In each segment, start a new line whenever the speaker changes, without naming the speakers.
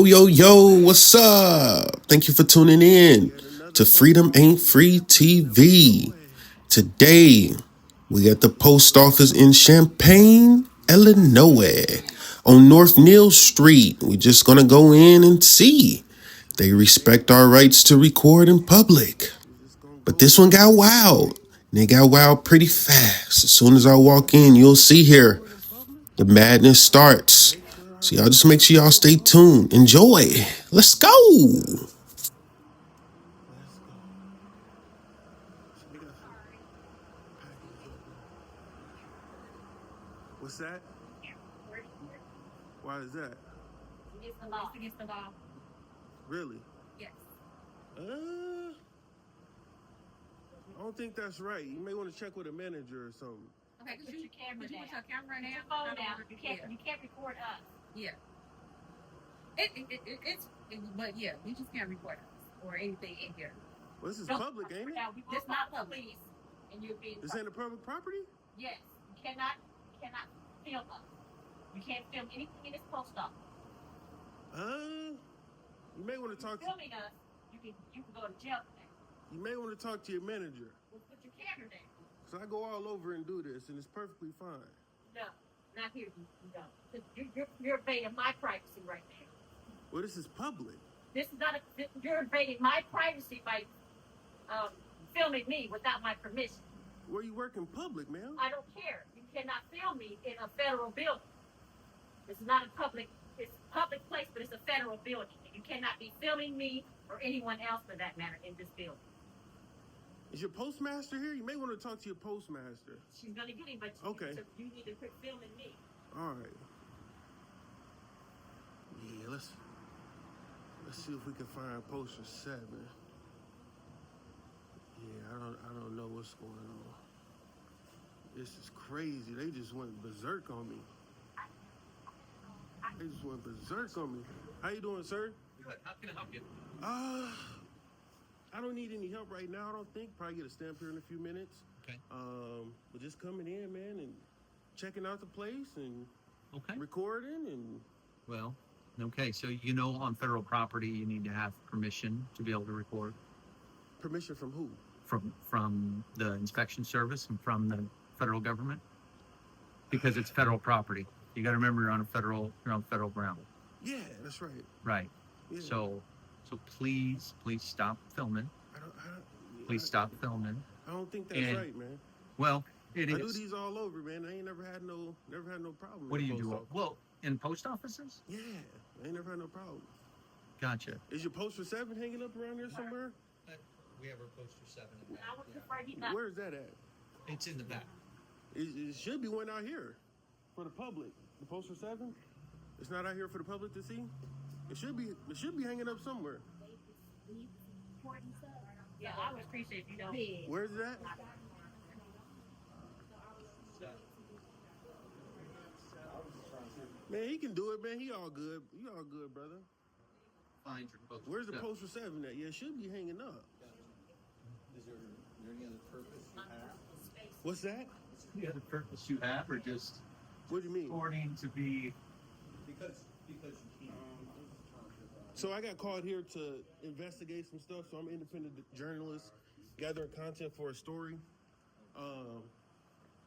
Yo, what's up? Thank you for tuning in to Freedom Ain't Free TV. Today, we at the post office in Champaign, Illinois, on North Neal Street. We just gonna go in and see. They respect our rights to record in public. But this one got wild. And it got wild pretty fast. As soon as I walk in, you'll see here. The madness starts. So y'all just make sure y'all stay tuned. Enjoy. Let's go.
What's that? Why is that?
Against the law. It's against the law.
Really?
Yes.
I don't think that's right. You may want to check with a manager or something.
Okay, put your camera down.
Put your camera down.
Your phone down. You can't record us.
Yeah. But yeah, we just can't record us or anything in here.
Well, this is public, ain't it?
This not police, and you're being.
This ain't a public property?
Yes. You cannot film us. You can't film anything in this post office.
You may want to talk to.
Filming us, you can go to jail for that.
You may want to talk to your manager.
Well, put your camera down.
So I go all over and do this, and it's perfectly fine.
No, not here. You don't. You're invading my privacy right now.
Well, this is public.
This is not you're invading my privacy by filming me without my permission.
Where you work in public, man?
I don't care. You cannot film me in a federal building. This is not a public. It's a public place, but it's a federal building. And you cannot be filming me or anyone else for that matter in this building.
Is your postmaster here? You may want to talk to your postmaster.
She's gonna get him, but you need to quit filming me.
All right. Yeah, let's see if we can find poster 7. Yeah, I don't know what's going on. This is crazy. They just went berserk on me. They just went berserk on me. How you doing, sir?
Good. How can I help you?
I don't need any help right now, I don't think. Probably get a stamp here in a few minutes.
Okay.
But just coming in, man, and checking out the place and recording and.
Well, okay. So on federal property, you need to have permission to be able to record.
Permission from who?
From the inspection service and from the federal government, because it's federal property. You got to remember you're on federal ground.
Yeah, that's right.
Right. Yeah. So please stop filming. Please stop filming.
I don't think that's right, man.
Well, it is.
I do these all over, man. I ain't never had no problem.
What do you do? Well, in post offices?
Yeah, I ain't never had no problem.
Gotcha.
Is your poster 7 hanging up around there somewhere?
We have our poster 7 in the
back.
Where's that at?
It's in the back.
It should be one out here for the public. The poster 7? It's not out here for the public to see? It should be hanging up somewhere.
Yeah, I would appreciate if you don't.
Where's that? Man, he can do it, man. He all good. You all good, brother.
Find your poster.
Where's the poster 7 at? Yeah, it should be hanging up.
Is there any other purpose you have?
What's that?
Any other purpose you have, or just
What do you mean?
recording to be?
Because you can't.
So I got called here to investigate some stuff. So I'm an independent journalist, gathering content for a story.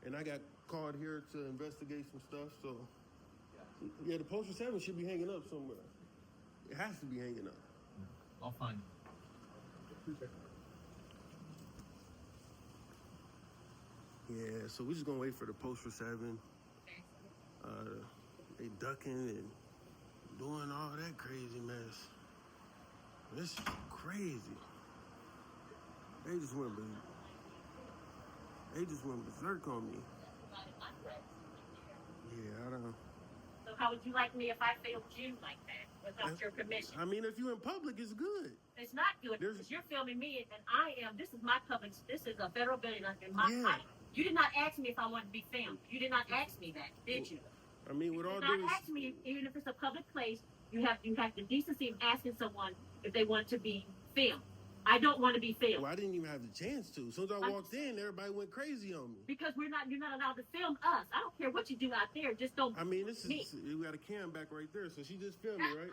And I got called here to investigate some stuff. So yeah, the poster 7 should be hanging up somewhere. It has to be hanging up.
I'll find it.
Yeah, so we're just gonna wait for the poster 7. They ducking and doing all that crazy mess. This is crazy. They just went berserk on me. Yeah, I don't.
So how would you like me if I filmed you like that without your permission?
I mean, if you're in public, it's good.
It's not good because you're filming me and this is my public. This is a federal building. You did not ask me if I wanted to be filmed. You did not ask me that, did you?
I mean, with all
due respect, ask me, even if it's a public place, you have the decency of asking someone if they want to be filmed. I don't want to be filmed.
Well, I didn't even have the chance to. As soon as I walked in, everybody went crazy on me.
Because you're not allowed to film us. I don't care what you do out there. Just don't.
I mean, we got a cam back right there, so she just filmed me, right?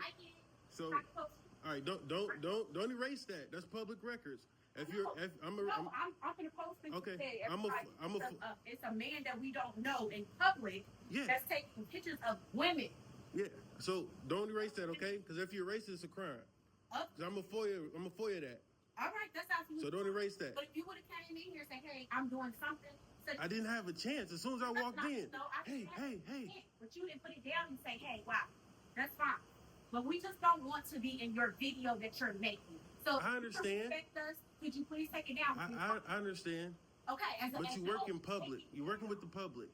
So,
Not supposed
all right, don't erase that. That's public records. If
to.
you're,
No,
if I'm,
no, I'm gonna post it.
Okay,
Today.
I'm a-
Everybody,
I'm a-
it's a man that we don't know in public
yeah,
that's taking pictures of women.
yeah. So don't erase that, okay? Because if you erase it, it's a crime.
Up.
'Cause I'm a FOIA that.
All right, that's how you.
So don't erase that.
But if you would have came in here and said, "Hey, I'm doing something," so
I didn't have a chance. As soon as I walked in,
No, I
hey,
didn't
hey,
have
hey.
intent, but you didn't put it down and say, "Hey, wow, that's fine." But we just don't want to be in your video that you're making. So
I understand.
Respect us. Could you please take it down?
I understand.
Okay,
But you work in public. You're working with the public.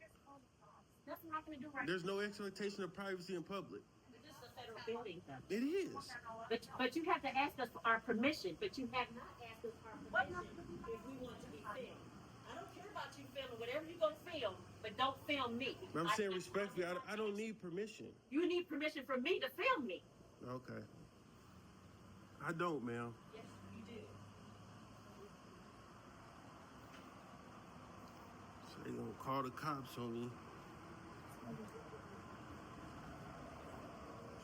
That's what I'm gonna do right
There's no expectation of privacy in public.
This is a federal building.
It is.
But you have to ask us for our permission. But you have not asked us for our permission if we want to be filmed. I don't care about you filming whatever you're gonna film, but don't film me.
But I'm saying respectfully, I don't need permission.
You need permission from me to film me.
Okay. I don't, ma'am.
Yes, you do.
So they gonna call the cops on me.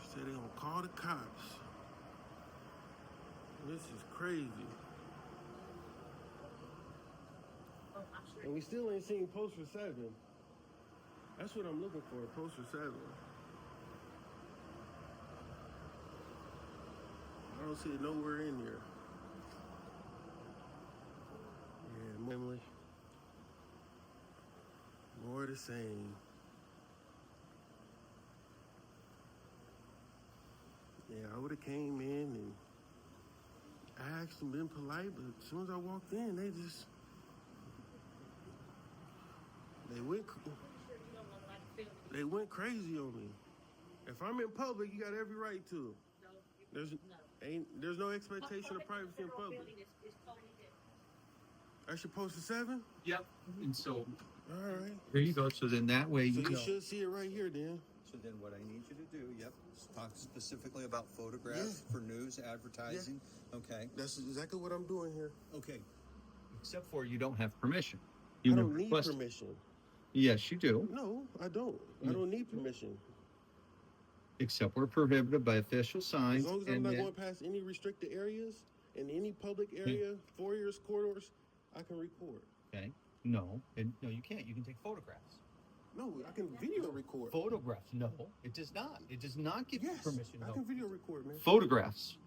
She said they gonna call the cops. This is crazy.
Oh, I'm sure.
And we still ain't seen post for 7. That's what I'm looking for, post for 7. I don't see it nowhere in here. Yeah, Emily. More the same. Yeah, I would have came in and asked and been polite, but as soon as I walked in, they went crazy on me. If I'm in public, you got every right to. There's no expectation of privacy in public. I should post a 7?
Yep. And so
All right.
there you go. So then that way
So
you
you
know.
should see it right here, then.
So then what I need you to do, talk specifically about photographs for news, advertising. Okay.
That's exactly what I'm doing here.
Okay.
Except for you don't have permission.
I
You
don't
never
need
requested.
permission.
Yes, you do.
No, I don't. I don't need permission.
Except we're prohibited by official
As
signs.
long as I'm
and
not
then-
going past any restricted areas in any public area, foyers, corridors, I can record.
Okay. No, no, you can't. You can take photographs.
No, I can video record.
Photographs? No, it does not. It does not give you
Yes,
permission.
I
No.
can video record, man.
Photographs.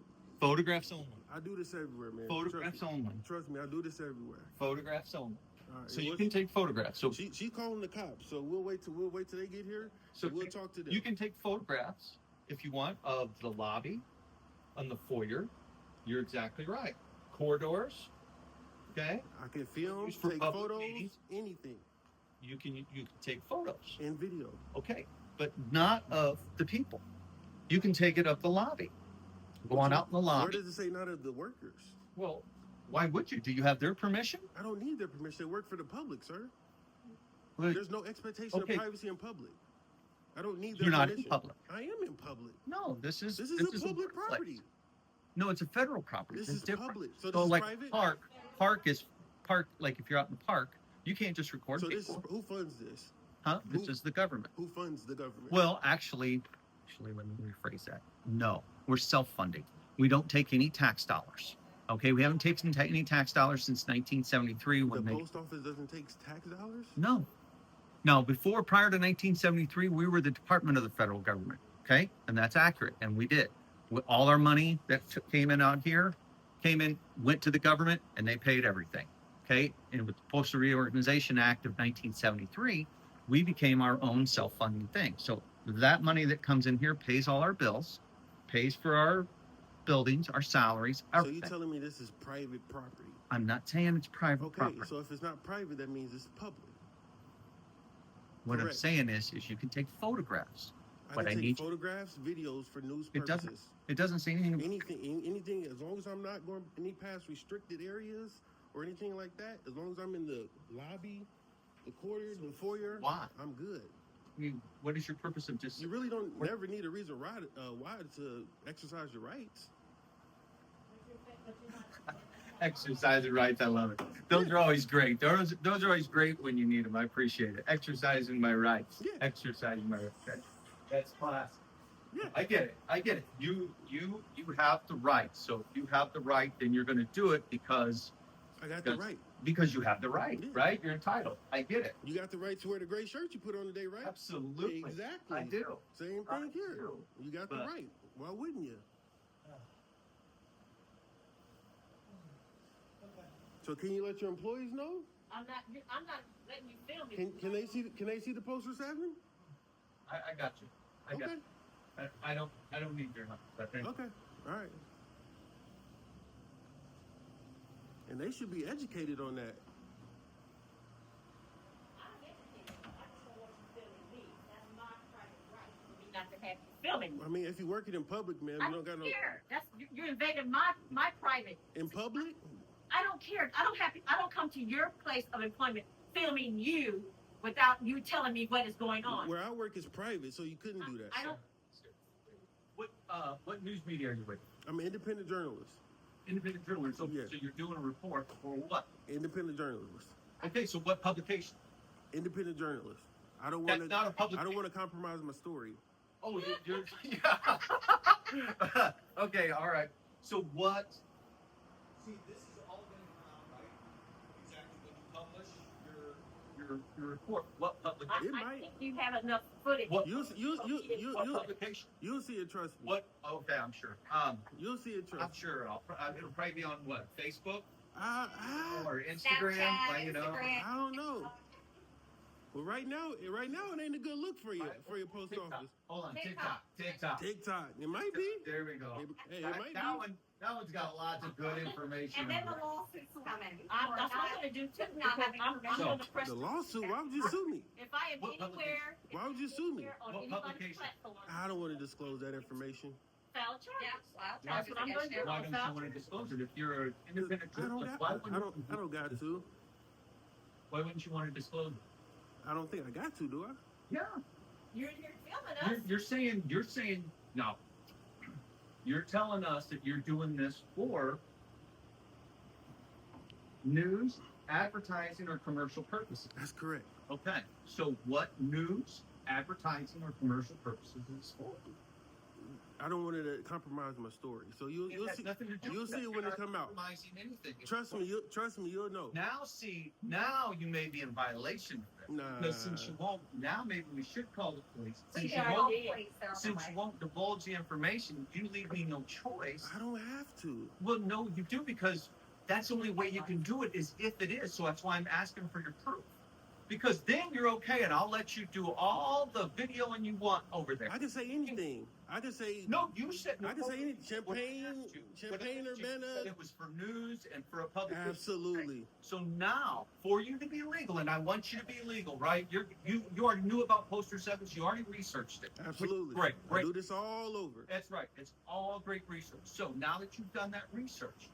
Photographs only.
I do this everywhere, man.
Photographs only.
Trust me, I do this everywhere.
Photographs only.
All right.
So you can take photographs. So
She's calling the cops, so we'll wait till they get here.
So
we'll talk to them.
you can take photographs if you want of the lobby, on the foyer. You're exactly right. Corridors. Okay.
I can film,
Used for
take
public
photos,
meetings.
anything
You can take photos.
in video.
Okay, but not of the people. You can take it of the lobby. Go on out in the
Where
lobby.
does it say not of the workers?
Well, why would you? Do you have their permission?
I don't need their permission. They work for the public, sir.
Well,
There's no expectation
Okay.
of privacy in public. I don't need their
You're not
permission.
in public.
I am in public.
No, this is
This is a public
workplace.
property.
No, it's a federal property.
This
It's
is
different.
public. So this
So
is
like
private?
park is park. Like if you're out in the park, you can't just record
So this is,
people.
who funds this?
Huh? This
who-
is the government.
Who funds the government?
Well, actually, let me rephrase that. No, we're self-funding. We don't take any tax dollars. Okay, we haven't taken any tax dollars since 1973
the
when they.
post office doesn't take tax dollars?
No, no. Prior to 1973, we were the department of the federal government. Okay, and that's accurate, and we did. All our money that came in out here, went to the government, and they paid everything. Okay, and with the Postal Reorganization Act of 1973, we became our own self-funding thing. So that money that comes in here pays all our bills, pays for our buildings, our salaries,
So
everything.
you're telling me this is private property?
I'm not saying it's private
Okay,
property.
so if it's not private, that means it's public.
What I'm
correct.
saying is you can take photographs.
I
But
can
I
take
need-
photographs, videos for news
It doesn't-
purposes.
It doesn't say anything.
Anything, as long as I'm not going any past restricted areas or anything like that, as long as I'm in the lobby, the corridors, the foyer,
Why?
I'm good.
I mean, what is your purpose of just
You really don't
What-
never need a reason why to exercise your rights.
exercising rights? I love it. Those are always great. Those are always great when you need them. I appreciate it. Exercising my rights.
Yeah.
Exercising my rights. That's class.
Yeah.
I get it. I get it. You have the right. So if you have the right, then you're going to do it because
I got the right.
Because you have the right,
Yeah.
right? You're entitled. I get it.
You got the right to wear the gray shirt you put on today, right?
Absolutely.
Exactly.
I do.
Same
I
thing here.
do.
You got the
But-
right. Why wouldn't you? So can you let your employees know?
I'm not letting you film me.
Can they see the poster 7?
I got you. I got
Okay.
you. I don't need your help. But thank you.
Okay. All right. And they should be educated on that.
I'm educated. I just don't want you filming me. That's my private right for me not to have you filming me.
I mean, if you're working in public, man,
I
you
don't
don't got no
care. You're invading my private.
in public.
I don't care. I don't come to your place of employment filming you without you telling me what is going on.
Where I work is private, so you couldn't do that.
I don't.
What news media are you with?
I'm an independent journalist.
Independent journalist. So,
Yeah.
so you're doing a report for what?
Independent journalist.
Okay, so what publication?
Independent journalist. I don't
That's
want
not a
to.
public.
I don't want to compromise my story.
Oh, you're yeah. Okay, all right. So what? See, this is all going to come out, right? Exactly when you publish your report. What publication?
It
I
might.
think you have enough footage.
What? What
You'll
publication?
see it. Trust me.
What? Okay, I'm sure.
You'll see it.
I'm
Trust me.
sure. It'll probably be on what? Facebook
I
or Instagram?
Snapchat,
Like, you know.
I don't know. Well, right now it ain't a good look for you for your post
TikTok.
office.
Hold on,
TikTok.
TikTok.
TikTok. It might be.
There we go.
Hey, it might
that
be.
one. That one's got lots of good information.
And then
on
the
it.
lawsuits coming.
Or
That's what I'm
not-
going to do too.
not
because
having
I'm
information.
going to press.
The lawsuit. Why would you sue me?
If I am
What
anywhere.
Why would you sue me?
anywhere On
What
anybody's
publication?
platform,
I don't want to disclose that information.
file charges.
Yeah, well,
That's what I'm
against
gonna
you.
do.
Why don't you want to disclose it? If you're an independent
I don't
journalist,
got. I don't got to.
Why wouldn't you want to disclose it?
I don't think I got to. Do I?
Yeah.
You're filming us.
You're saying no. You're telling us that you're doing this for news, advertising, or commercial purposes.
That's correct.
Okay. So what news, advertising, or commercial purposes is this for?
I don't want to compromise my story. So you'll
It has
see.
nothing to do
You'll
with
see
that.
it when
You're
it
not
come out.
compromising anything. It's
Trust
for-
me. You'll know.
Now you may be in violation of that.
Nah.
Because since you won't, now maybe we should call the police. Since
Yeah,
you
I
won't,
did.
since you won't divulge the information, you leave me no choice.
I don't have to.
Well, no, you do, because that's the only way you can do it is if it is. So that's why I'm asking for your proof. Because then you're okay, and I'll let you do all the videoing you want over there.
I can say anything. I can say.
No, you said
I can say anything.
What
Champagne,
asked you- what
Champagne,
asked you said
Urbana.
it was for news and for a public.
Absolutely.
So now, for you to be legal, and I want you to be legal, right? You already knew about Poster 7s. You already researched it.
Absolutely.
Great,
I
great.
do this all over.
That's right. It's all great research. So now that you've done that research,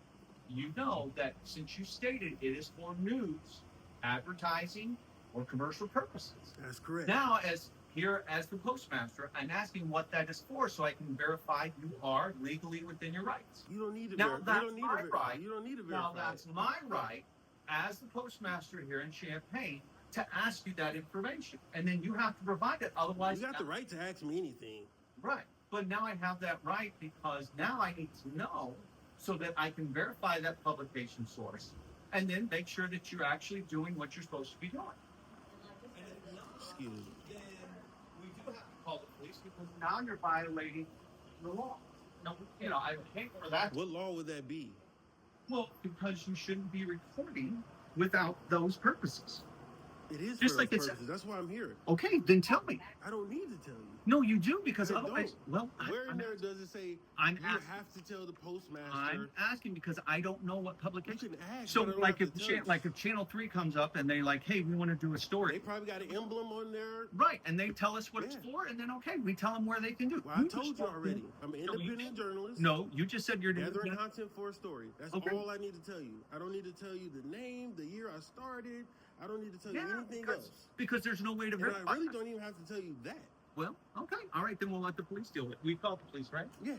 you know that since you stated it is for news, advertising, or commercial purposes.
That's correct.
Now, as the postmaster, I'm asking what that is for, so I can verify you are legally within your rights.
You don't need to.
Now
you
that's
don't need
my
to
right.
You don't need to
Now
verify.
that's my right as the postmaster here in Champaign to ask you that information, and then you have to provide it. Otherwise,
You got the right to ask me anything.
right. But now I have that right because now I need to know so that I can verify that publication source, and then make sure that you're actually doing what you're supposed to be doing.
Excuse me.
Then we do have to call the police because now you're violating the law. No, I hate for that.
What law would that be?
Well, because you shouldn't be recording without those purposes.
It is
Just
for
like
those
it's-
purposes. That's why I'm here.
Okay, then tell me.
I don't need to tell you.
No, you do because
I
otherwise, well,
Where in there does it say
I'm
you
asking.
have to tell the postmaster?
I'm asking because I don't know what
You
publication.
can ask.
So,
but I don't
like
have
if
to tell you.
if Channel 3 comes up and they like, hey, we want to do a
They
story,
probably got an emblem on there.
right? And they tell us what it's
Yeah.
for, and then okay, we tell them where they can do.
Well, I
You
told
just
you
told
already.
me-
I'm an
No, you
independent journalist.
No, you just said you're
Gathering content for a story. That's
Okay.
all I need to tell you. I don't need to tell you the name, the year I started. I don't need to tell you anything else.
because there's no way to
And
verify.
I really
that.
don't even have to tell you that.
Well, okay, all right, then we'll let the police deal with it. We called the police, right?
Yeah.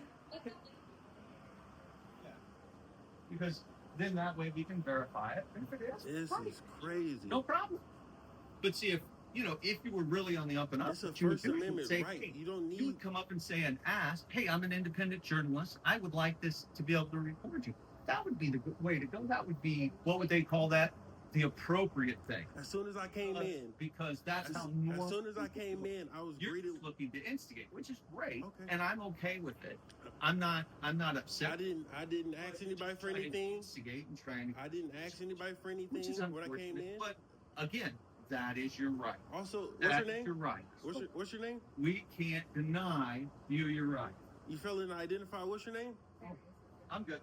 Because then that way we can verify it. And if it is,
This
right.
is crazy.
No problem. But see, you know, if you were really on the up and up,
It's a
what you would
First
do is
Amendment
say,
right.
hey,
You don't
you
need.
would come up and say and ask, hey, I'm an independent journalist. I would like this to be able to record you. That would be the good way to go. That would be, what would they call that? The appropriate thing.
As soon as I came in,
Because that's
as,
how normal.
as soon as I came in, I was
You're
greeted.
just looking to instigate, which is great,
Okay.
and I'm okay with it. I'm not upset.
I didn't ask anybody for
Trying to
anything.
Instigate and trying.
I didn't ask anybody for
Which is
anything when I came
unfortunate,
in.
but again, that is your right.
Also, what's
That's
your name?
your right.
What's your name?
We can't deny you your right.
You failing to identify. What's your name?
I'm good.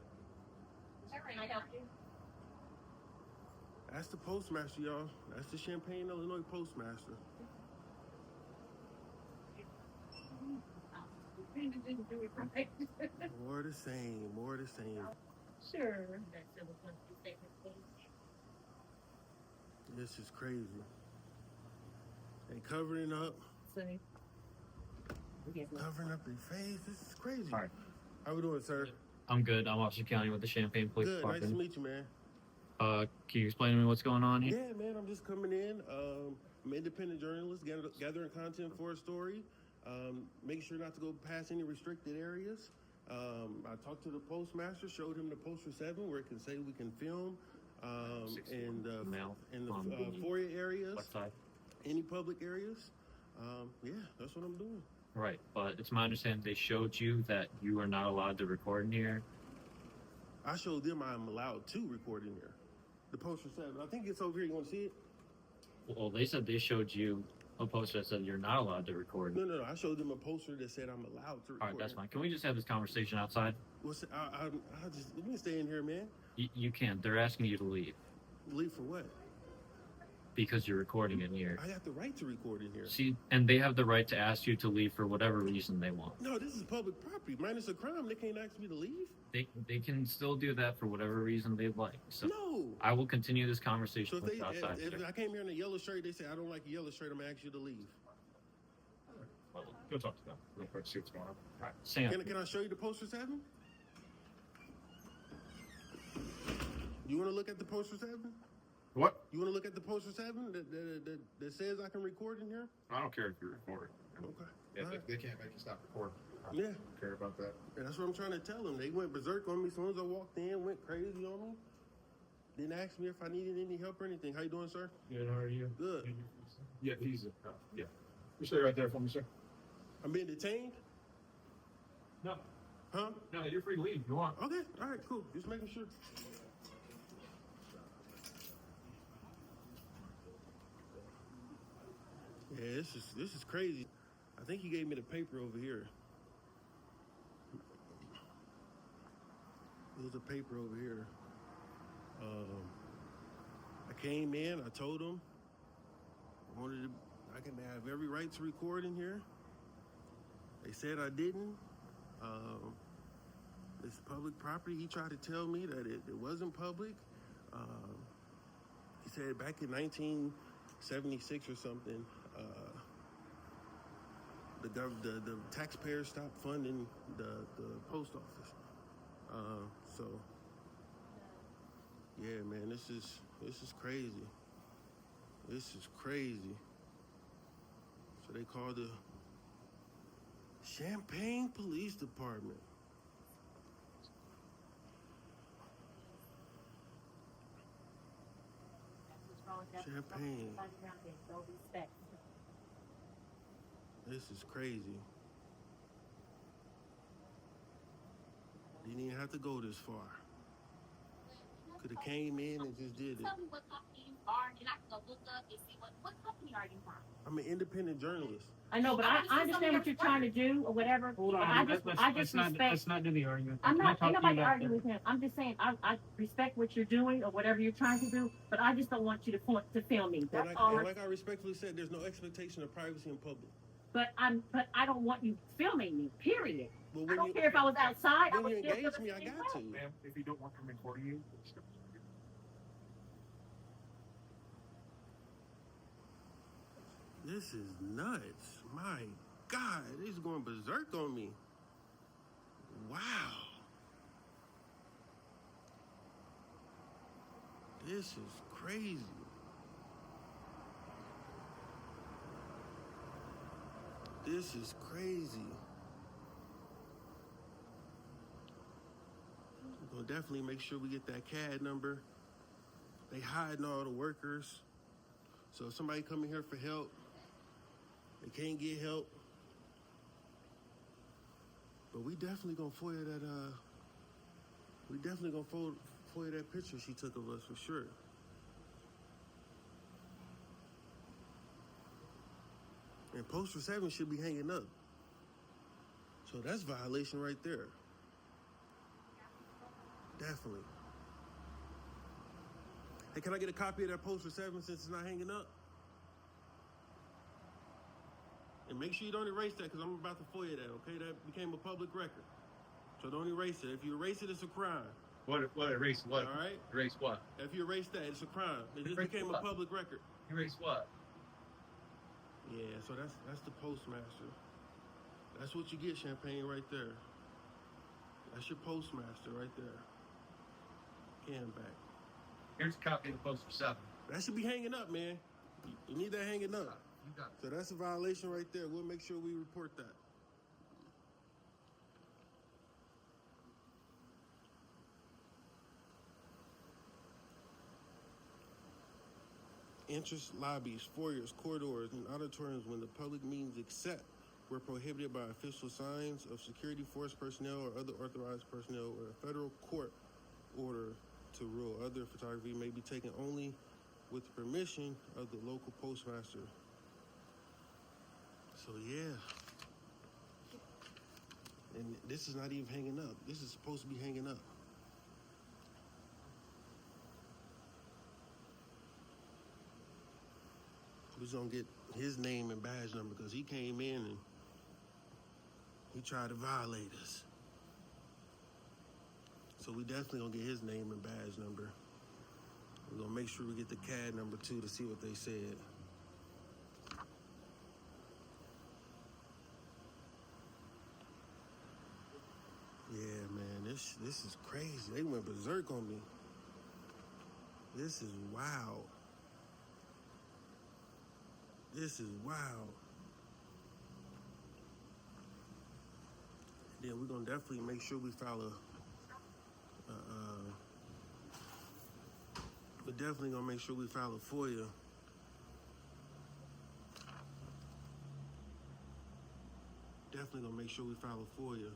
Sir, can I help you?
That's the postmaster, y'all. That's the Champaign, Illinois postmaster. More the same. More the same.
Sure.
This is crazy. They covering up their face. This is crazy.
All right.
How we doing, sir?
I'm good. I'm Officer County with the Champaign Police
Good. Nice to
Department.
meet you, man.
Can you explain to me what's going on here?
Yeah, man. I'm just coming in. I'm an independent journalist, gathering content for a story. Making sure not to go past any restricted areas. I talked to the postmaster, showed him the poster 7 where it can say we can film in the foyer areas,
What side?
any public areas. Yeah, that's what I'm doing.
Right, but it's my understanding they showed you that you are not allowed to record in here.
I showed them I'm allowed to record in here. The poster 7. I think it's over here. You want to see it?
Well, they said they showed you a poster that said you're not allowed to record.
No. I showed them a poster that said I'm allowed to record.
All right, that's fine. Can we just have this conversation outside?
I'll just let me stay in here, man.
You can't. They're asking you to leave
Leave for what?
because you're recording in here.
I got the right to record in here.
See, and they have the right to ask you to leave for whatever reason they want.
No, this is public property. Minus a crime, they can't ask me to leave.
They can still do that for whatever reason they'd like. So
No.
I will continue this conversation
So
with you outside.
if I came here in a yellow shirt, they say I don't like a yellow shirt, I'm gonna ask you to leave.
Well, go talk to them real quick, see what's going on. All right, Sam.
Can I show you the poster 7? You want to look at the poster 7?
What?
You want to look at the poster 7 that says I can record in here?
I don't care if you're recording.
Okay.
Yeah,
All right.
they can't make you stop recording. I
Yeah.
don't care about that.
And that's what I'm trying to tell them. They went berserk on me as soon as I walked in, went crazy on me. Didn't ask me if I needed any help or anything. How you doing, sir?
Good, how are you?
Good.
Yeah, he's yeah. You stay right there for me, sir.
I'm being detained?
No,
Huh?
no, you're free to leave if you want.
Okay. All right, cool. Just making sure. Yeah, this is crazy. I think he gave me the paper over here. There's a paper over here. I came in. I told him I can have every right to record in here. They said I didn't. It's public property. He tried to tell me that it wasn't public. He said back in 1976 or something, the taxpayers stopped funding the post office. So yeah, man, this is crazy. This is crazy. So they called the Champaign Police Department. Champaign. This is crazy. Didn't even have to go this far. Could have came in and just did it.
Tell me what company you are, and I can go look up and see what company are you from.
I'm an independent journalist.
I know, but I understand what you're trying to do or whatever.
Hold on,
I just respect.
let's not do the argument.
I'm not.
We'll
Ain't
talk to you
nobody
after.
arguing with him. I'm just saying I respect what you're doing or whatever you're trying to do, but I just don't want you to film me. That's all.
And like I respectfully said, there's no expectation of privacy in public.
But I don't want you filming me. Period.
But
I don't care if I was outside. I
when
would
you
still
engage me, I got to.
Ma'am, if you don't want them recording you,
This is nuts. My God, this is going berserk on me. Wow. This is crazy. This is crazy. We're gonna definitely make sure we get that CAD number. They hiding all the workers. So if somebody coming here for help, they can't get help. But we definitely gonna FOIA that we definitely gonna FOIA that picture she took of us for sure. And poster 7 should be hanging up. So that's violation right there. Definitely. Hey, can I get a copy of that poster 7 since it's not hanging up? And make sure you don't erase that because I'm about to FOIA that, okay? That became a public record. So don't erase it. If you erase it, it's a crime.
What erase what?
All right?
Erase what?
If you erase that, it's a crime. It just
Erase
became
what?
a public record.
Erase what?
Yeah, so that's the postmaster. That's what you get, Champaign, right there. That's your postmaster right there. Cam back.
Here's a copy of the poster 7.
That should be hanging up, man. You need that hanging up.
You got it.
So that's a violation right there. We'll make sure we report that. Entrance lobbies, foyers, corridors, and auditoriums when the public meetings except were prohibited by official signs of security force personnel or other authorized personnel or a federal court order to rule. Other photography may be taken only with the permission of the local postmaster. So yeah. And this is not even hanging up. This is supposed to be hanging up. We're just gonna get his name and badge number because he came in and he tried to violate us. So we definitely gonna get his name and badge number. We're gonna make sure we get the CAD number too to see what they said. Yeah, man, this is crazy. They went berserk on me. This is wild. This is wild. Then we're gonna definitely make sure we file we're definitely gonna make sure we file a FOIA. Definitely gonna make sure we file a FOIA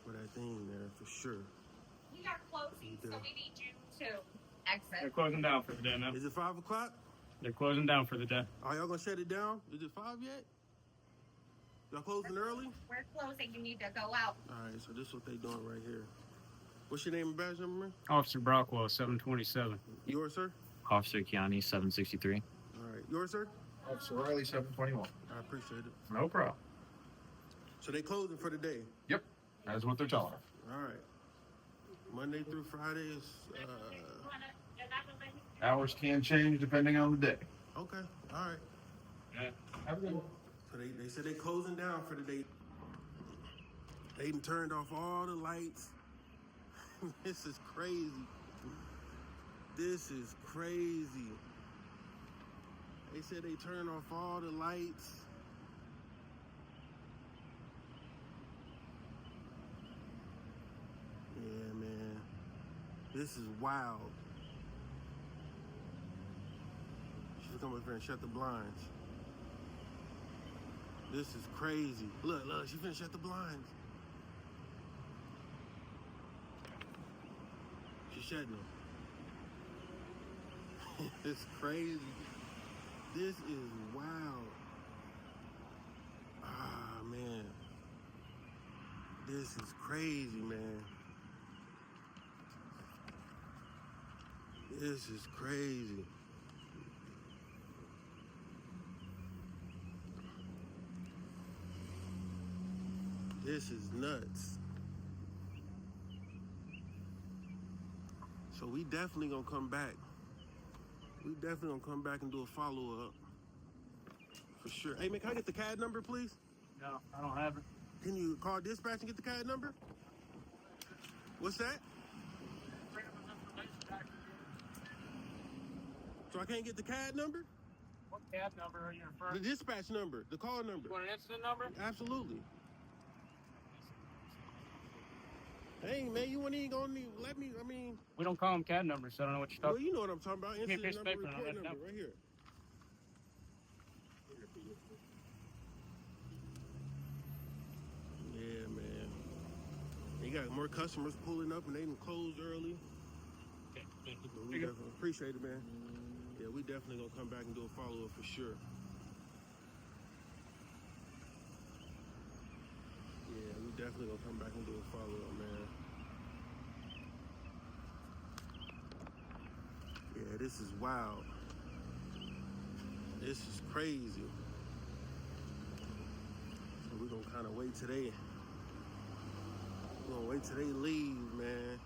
for that thing there for sure.
We are closing, so we need you to
They're
exit.
closing down for the day now.
Is it 5 o'clock?
They're closing down for the day.
Are y'all gonna shut it down? Is it 5 yet? Y'all closing early?
We're closing. You need to go out.
All right, so this is what they doing right here. What's your name and badge number, man?
Officer Brockwell, 727.
Yours, sir?
Officer Kiani, 763.
All right, yours, sir?
Officer Riley, 721.
I appreciate it.
No problem.
So they closing for the day.
Yep. That's what they're telling us.
All right. Monday through Friday is,
Hours can change depending on the day.
okay, all right.
Yeah. Have a good one.
So they said they closing down for the day. They done turned off all the lights. This is crazy. This is crazy. They said they turned off all the lights. Yeah, man. This is wild. She's come up here and shut the blinds. This is crazy. Look, she finna shut the blinds. She's shutting them. It's crazy. This is wild. Ah, man. This is crazy, man. This is crazy. This is nuts. So we definitely gonna come back. We definitely gonna come back and do a follow-up. For sure. Hey, man, can I get the CAD number, please?
No, I don't have it.
Can you call dispatch and get the CAD number? What's that? So I can't get the CAD number?
What cab number are you
The
referring to?
dispatch number, the call number.
You want an incident number?
Absolutely. Hey, man, you ain't even gonna let me, I mean,
We don't call them cab numbers, so I don't know what you're
well,
talking
you know what I'm talking about.
Give me a
Incident
piece of
number,
paper and I'll
report
write it
number,
down.
right here. Yeah, man. You got more customers pulling up and they done closed early.
Okay, thank you.
But we definitely appreciate it, man. Yeah, we definitely gonna come back and do a follow-up for sure. Yeah, we definitely gonna come back and do a follow-up, man. Yeah, this is wild. This is crazy. So we're gonna kind of wait today. We're gonna wait till they leave, man,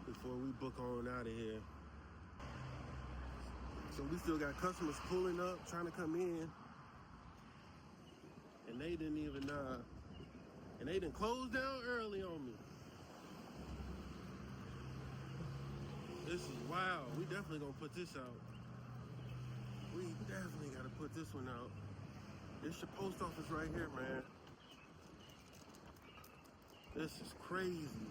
before we book on out of here. So we still got customers pulling up, trying to come in, and they didn't even and they didn't close down early on me. This is wild. We definitely gonna put this out. We definitely gotta put this one out. It's your post office right here, man. This is crazy.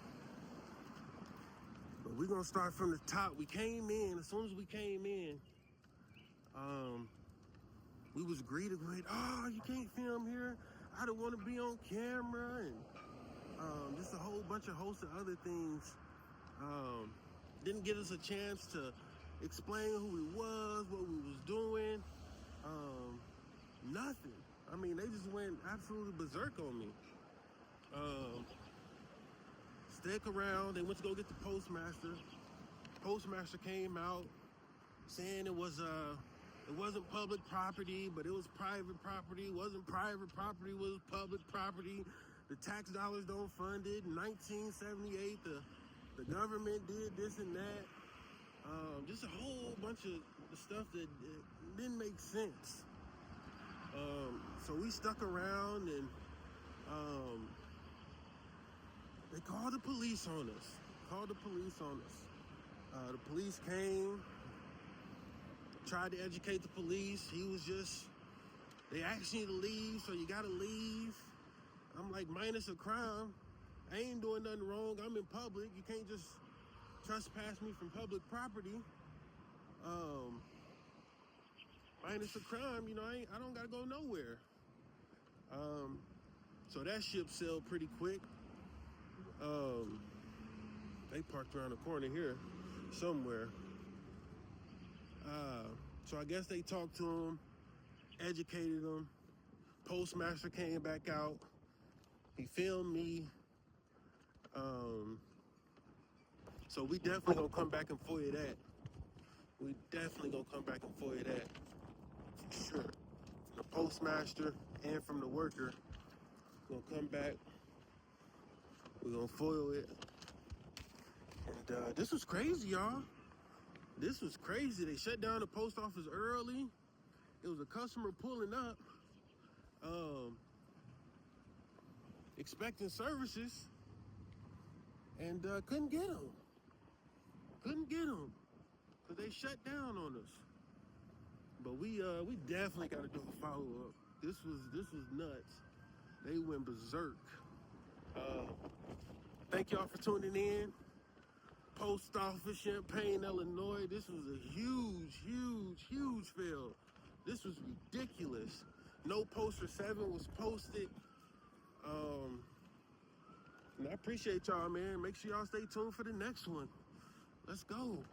But we're gonna start from the top. We came in, as soon as we came in, we was greeted with, oh, you can't film here. I don't want to be on camera, and just a whole bunch of hosts of other things. Didn't give us a chance to explain who we was, what we was doing, nothing. I mean, they just went absolutely berserk on me. Stick around, they went to go get the postmaster. Postmaster came out saying it wasn't public property, but it was private property. It wasn't private property, it was public property. The tax dollars don't fund it. In 1978, the government did this and that. Just a whole bunch of stuff that didn't make sense. So we stuck around, and they called the police on us. The police came, tried to educate the police. They asked you to leave, so you gotta leave. I'm like, minus a crime. I ain't doing nothing wrong. I'm in public. You can't just trespass me from public property. Minus a crime, I don't gotta go nowhere. So that ship sailed pretty quick. They parked around the corner here somewhere. So I guess they talked to him, educated him. Postmaster came back out. He filmed me. So we definitely gonna come back and FOIA that. For sure. From the postmaster and from the worker. We're gonna come back. We're gonna FOIA it. And this was crazy, y'all. This was crazy. They shut down the post office early. It was a customer pulling up, expecting services, and couldn't get them. Because they shut down on us. But we definitely got to do a follow-up. This was nuts. They went berserk. Thank y'all for tuning in. Post office, Champaign, Illinois. This was a huge fail. This was ridiculous. No poster 7 was posted. And I appreciate y'all, man. Make sure y'all stay tuned for the next one. Let's go.